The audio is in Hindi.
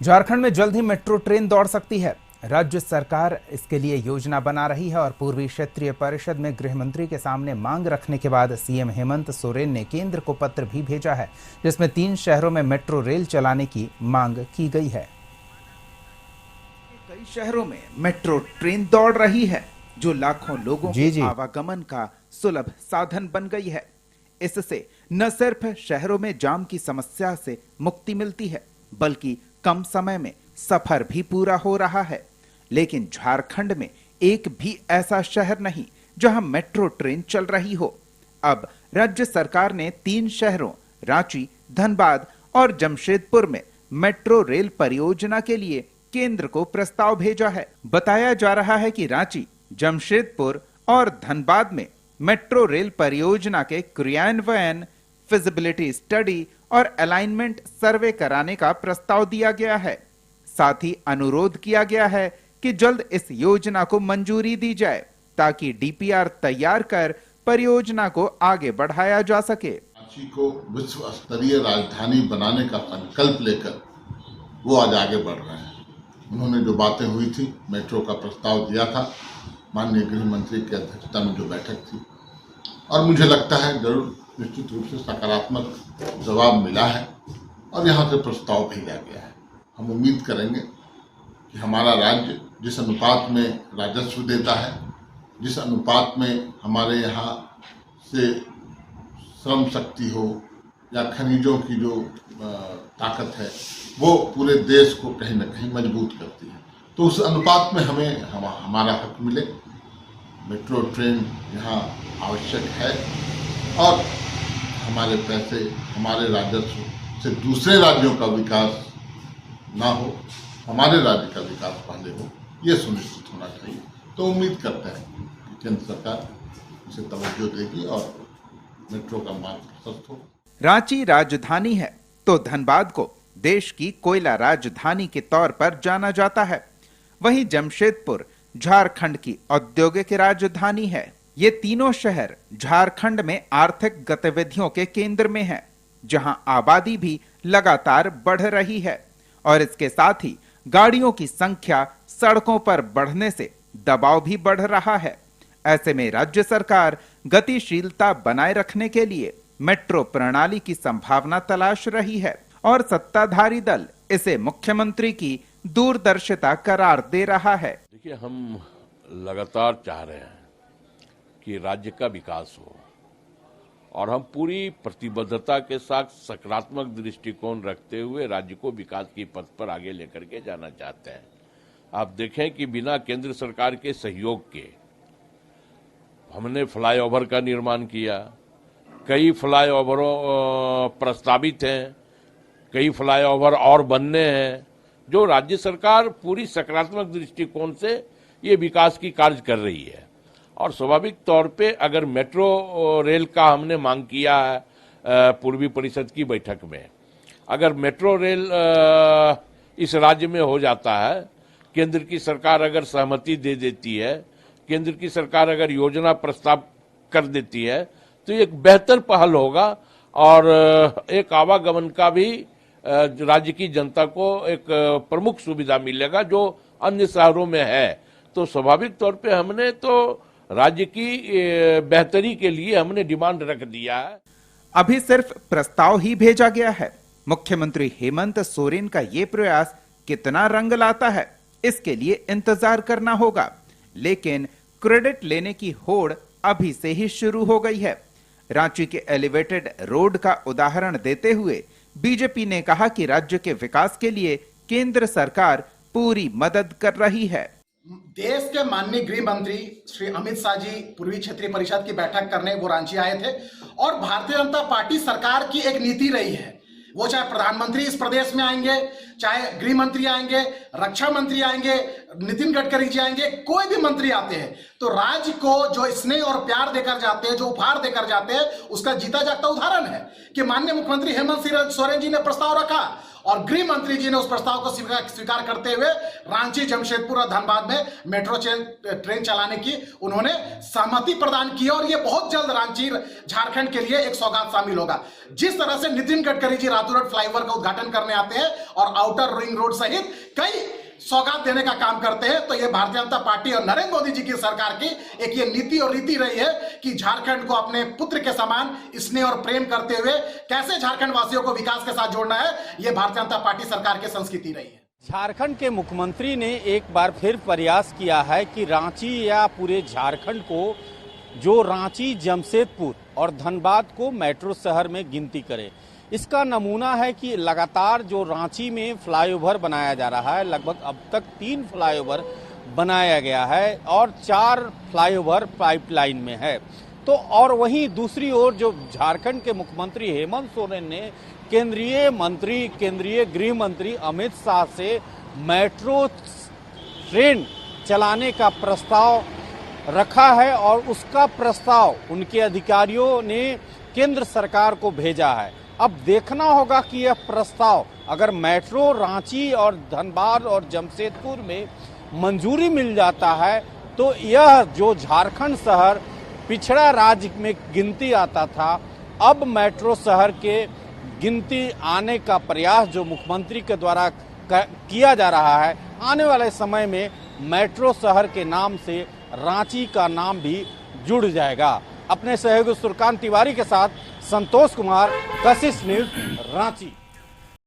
झारखंड में जल्द ही मेट्रो ट्रेन दौड़ सकती है। राज्य सरकार इसके लिए योजना बना रही है और पूर्वी क्षेत्रीय परिषद में गृह मंत्री के सामने मांग रखने के बाद सीएम हेमंत सोरेन ने केंद्र को पत्र भी भेजा है, जिसमें 3 शहरों में मेट्रो रेल चलाने की मांग की गई है। कई शहरों में मेट्रो ट्रेन दौड़ रही है, जो लाखों लोगों के आवागमन का सुलभ साधन बन गई है। इससे न सिर्फ शहरों में जाम की समस्या से मुक्ति मिलती है, बल्कि कम समय में सफर भी पूरा हो रहा है। लेकिन झारखंड में एक भी ऐसा शहर नहीं जहां मेट्रो ट्रेन चल रही हो। अब राज्य सरकार ने 3 शहरों रांची, धनबाद और जमशेदपुर में मेट्रो रेल परियोजना के लिए केंद्र को प्रस्ताव भेजा है। बताया जा रहा है कि रांची, जमशेदपुर और धनबाद में मेट्रो रेल परियोजना के क्रियान्वयन, फिजिबिलिटी स्टडी और अलाइनमेंट सर्वे कराने का प्रस्ताव दिया गया है। साथ ही अनुरोध किया गया है कि जल्द इस योजना को मंजूरी दी जाए, ताकि डीपीआर तैयार कर परियोजना को आगे बढ़ाया जा सके। रांची को विश्व स्तरीय राजधानी बनाने का संकल्प लेकर वो आज आगे बढ़ रहे हैं। उन्होंने जो बातें हुई थी, मेट्रो का प्रस्ताव दिया था, माननीय गृह मंत्री की अध्यक्षता में जो बैठक थी, और मुझे लगता है जरूर निश्चित रूप से सकारात्मक जवाब मिला है और यहाँ से प्रस्ताव भेजा गया है। हम उम्मीद करेंगे कि हमारा राज्य जिस अनुपात में राजस्व देता है, जिस अनुपात में हमारे यहाँ से श्रम शक्ति हो या खनिजों की जो ताकत है, वो पूरे देश को कहीं न कहीं मजबूत करती है। तो उस अनुपात में हमें हमारा हक मिले। मेट्रो ट्रेन यहाँ आवश्यक है और हमारे पैसे, हमारे राजस्व से दूसरे राज्यों का विकास ना हो, हमारे राज्य का विकास पहले हो, ये सुनिश्चित होना चाहिए। तो उम्मीद करते हैं कि केंद्र सरकार इसे तवज्जो देगी और मेट्रो का मार्ग प्रशस्त होगा। रांची राजधानी है तो धनबाद को देश की कोयला राजधानी के तौर पर जाना जाता है। वहीं जमशेदपुर झारखंड की औद्योगिक राजधानी है। ये तीनों शहर झारखंड में आर्थिक गतिविधियों के केंद्र में हैं, जहां आबादी भी लगातार बढ़ रही है और इसके साथ ही गाड़ियों की संख्या सड़कों पर बढ़ने से दबाव भी बढ़ रहा है। ऐसे में राज्य सरकार गतिशीलता बनाए रखने के लिए मेट्रो प्रणाली की संभावना तलाश रही है और सत्ताधारी दल इसे मुख्यमंत्री की दूरदर्शिता करार दे रहा है। देखिए, हम लगातार चाह रहे हैं कि राज्य का विकास हो और हम पूरी प्रतिबद्धता के साथ सकारात्मक दृष्टिकोण रखते हुए राज्य को विकास की पथ पर आगे लेकर के जाना चाहते हैं। आप देखें कि बिना केंद्र सरकार के सहयोग के हमने फ्लाईओवर का निर्माण किया, कई फ्लाईओवरों प्रस्तावित हैं, कई फ्लाईओवर और बनने हैं, जो राज्य सरकार पूरी सकारात्मक दृष्टिकोण से ये विकास की कार्य कर रही है। और स्वाभाविक तौर पे अगर मेट्रो रेल का हमने मांग किया है पूर्वी परिषद की बैठक में, अगर मेट्रो रेल इस राज्य में हो जाता है, केंद्र की सरकार अगर सहमति दे देती है, केंद्र की सरकार अगर योजना प्रस्ताव कर देती है, तो एक बेहतर पहल होगा और एक आवागमन का भी राज्य की जनता को एक प्रमुख सुविधा मिलेगा जो अन्य शहरों में है। तो स्वाभाविक तौर पे हमने तो राज्य की बेहतरी के लिए हमने डिमांड रख दिया है। अभी सिर्फ प्रस्ताव ही भेजा गया है। मुख्यमंत्री हेमंत सोरेन का ये प्रयास कितना रंग लाता है, इसके लिए इंतजार करना होगा। लेकिन क्रेडिट लेने की होड़ अभी से ही शुरू हो गई है। रांची के एलिवेटेड रोड का उदाहरण देते हुए बीजेपी ने कहा कि राज्य के विकास के लिए केंद्र सरकार पूरी मदद कर रही है। देश के माननीय गृह मंत्री श्री अमित शाह जी पूर्वी क्षेत्रीय परिषद की बैठक करने वो रांची आए थे और भारतीय जनता पार्टी सरकार की एक नीति रही है, वो चाहे प्रधानमंत्री इस प्रदेश में आएंगे, चाहे गृह मंत्री आएंगे, रक्षा मंत्री आएंगे, नितिन गडकरी जी आएंगे, कोई भी मंत्री आते हैं तो राज्य को जो स्नेह और प्यार देकर जाते हैं, जो उपहार देकर जाते हैं, उसका जीता जागता उदाहरण है कि माननीय मुख्यमंत्री हेमंत सोरेन जी ने प्रस्ताव रखा और गृह मंत्री जी ने उस प्रस्ताव को स्वीकार करते हुए रांची, जमशेदपुर और धनबाद में मेट्रो ट्रेन चलाने की उन्होंने सहमति प्रदान की और ये बहुत जल्द रांची झारखंड के लिए एक सौगात शामिल होगा। जिस तरह से नितिन गडकरी जी रातों रात फ्लाईओवर का उद्घाटन करने आते हैं और आउटर रिंग रोड सहित कई सौगात देने का काम करते हैं, तो ये भारतीय जनता पार्टी और नरेंद्र मोदी जी की सरकार की एक ये नीति और रीति रही है कि झारखंड को अपने पुत्र के समान स्नेह और प्रेम करते हुए कैसे झारखंड वासियों को विकास के साथ जोड़ना है, ये भारतीय जनता पार्टी सरकार की संस्कृति रही है। झारखंड के मुख्यमंत्री ने एक बार फिर प्रयास किया है कि रांची या पूरे झारखंड को, जो रांची, जमशेदपुर और धनबाद को मेट्रो शहर में गिनती करे। इसका नमूना है कि लगातार जो रांची में फ्लाईओवर बनाया जा रहा है, लगभग अब तक 3 फ्लाईओवर बनाया गया है और 4 फ्लाईओवर पाइपलाइन में है। तो और वहीं दूसरी ओर जो झारखंड के मुख्यमंत्री हेमंत सोरेन ने केंद्रीय गृह मंत्री अमित शाह से मेट्रो ट्रेन चलाने का प्रस्ताव रखा है और उसका प्रस्ताव उनके अधिकारियों ने केंद्र सरकार को भेजा है। अब देखना होगा कि यह प्रस्ताव अगर मेट्रो रांची और धनबाद और जमशेदपुर में मंजूरी मिल जाता है तो यह जो झारखंड शहर पिछड़ा राज्य में गिनती आता था, अब मेट्रो शहर के गिनती आने का प्रयास जो मुख्यमंत्री के द्वारा किया जा रहा है, आने वाले समय में मेट्रो शहर के नाम से रांची का नाम भी जुड़ जाएगा। अपने सहयोगी सुरकांत तिवारी के साथ संतोष कुमार, कशिश न्यूज, रांची।